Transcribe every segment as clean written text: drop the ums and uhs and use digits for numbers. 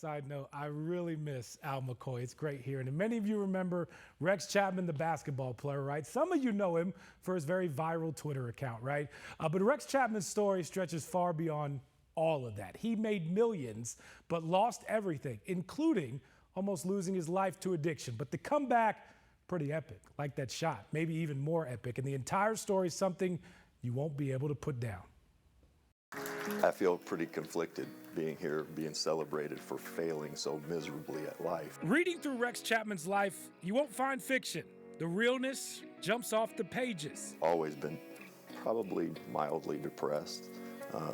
Side note, I really miss Al McCoy. It's great hearing him. Many of you remember Rex Chapman, the basketball player, right? Some of you know him for his very viral Twitter account, right? But Rex Chapman's story stretches far beyond all of that. He made millions, but lost everything, including almost losing his life to addiction. But the comeback, pretty epic, like that shot, maybe even more epic. And the entire story is something you won't be able to put down. I feel pretty conflicted being here, being celebrated for failing so miserably at life. Reading through Rex Chapman's life, you won't find fiction. The realness jumps off the pages. Always been probably mildly depressed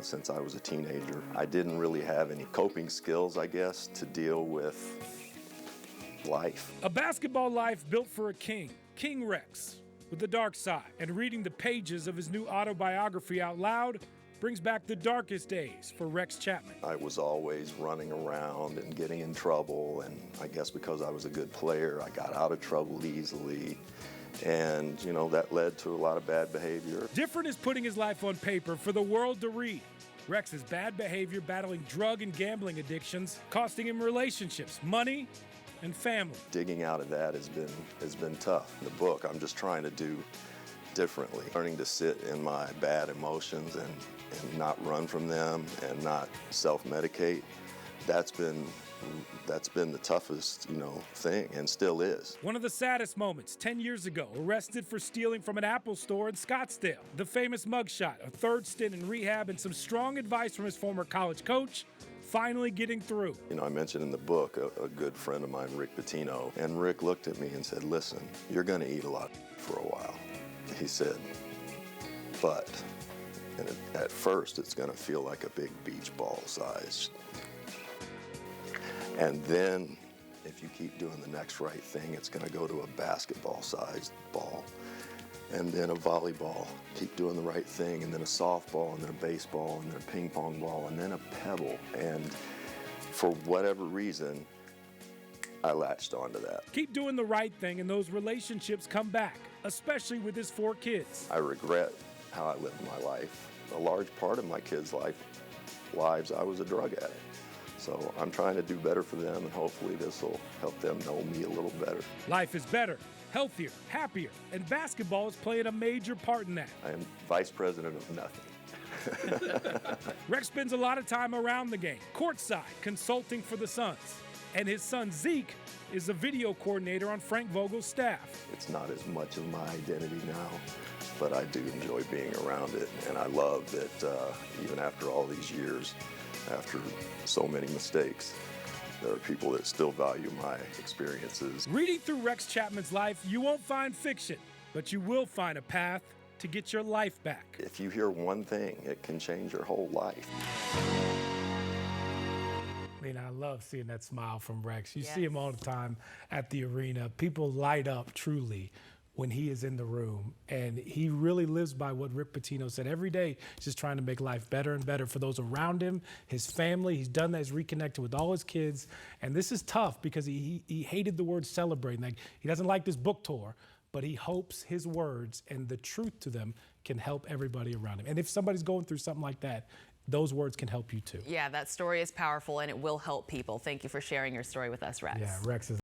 since I was a teenager. I didn't really have any coping skills, I guess, to deal with life. A basketball life built for a king, King Rex, with the dark side. And reading the pages of his new autobiography out loud brings back the darkest days for Rex Chapman. I was always running around and getting in trouble, and I guess because I was a good player, I got out of trouble easily. And, you know, that led to a lot of bad behavior. Different is putting his life on paper for the world to read. Rex's bad behavior, battling drug and gambling addictions, costing him relationships, money, and family. Digging out of that has been tough. In the book, I'm just trying to do differently, learning to sit in my bad emotions and not run from them and not self-medicate. That's been the toughest, thing, and still is. One of the saddest moments, 10 years ago, arrested for stealing from an Apple store in Scottsdale. The famous mugshot, a third stint in rehab, and some strong advice from his former college coach, finally getting through. I mentioned in the book a good friend of mine, Rick Pitino, and Rick looked at me and said, listen, you're gonna eat a lot for a while. He said, but at first it's gonna feel like a big beach ball size. And then, if you keep doing the next right thing, it's going to go to a basketball-sized ball, and then a volleyball. Keep doing the right thing, and then a softball, and then a baseball, and then a ping pong ball, and then a pebble. And for whatever reason, I latched onto that. Keep doing the right thing, and those relationships come back, especially with his 4 kids. I regret how I lived my life. A large part of my kids' lives, I was a drug addict. So I'm trying to do better for them, and hopefully this will help them know me a little better. Life is better, healthier, happier, and basketball is playing a major part in that. I am vice president of nothing. Rex spends a lot of time around the game, courtside, consulting for the Suns. And his son Zeke is the video coordinator on Frank Vogel's staff. It's not as much of my identity now, but I do enjoy being around it. And I love that even after all these years, after so many mistakes, there are people that still value my experiences. Reading through Rex Chapman's life, you won't find fiction, but you will find a path to get your life back. If you hear one thing, it can change your whole life. I love seeing that smile from Rex. You see him all the time at the arena. People light up truly when he is in the room, and he really lives by what Rick Pitino said. Every day, he's just trying to make life better and better for those around him, his family. He's done that. He's reconnected with all his kids, and this is tough because he hated the word celebrating. Like, he doesn't like this book tour, but he hopes his words and the truth to them can help everybody around him. And if somebody's going through something like that, those words can help you too. Yeah, that story is powerful, and it will help people. Thank you for sharing your story with us, Rex. Yeah, Rex is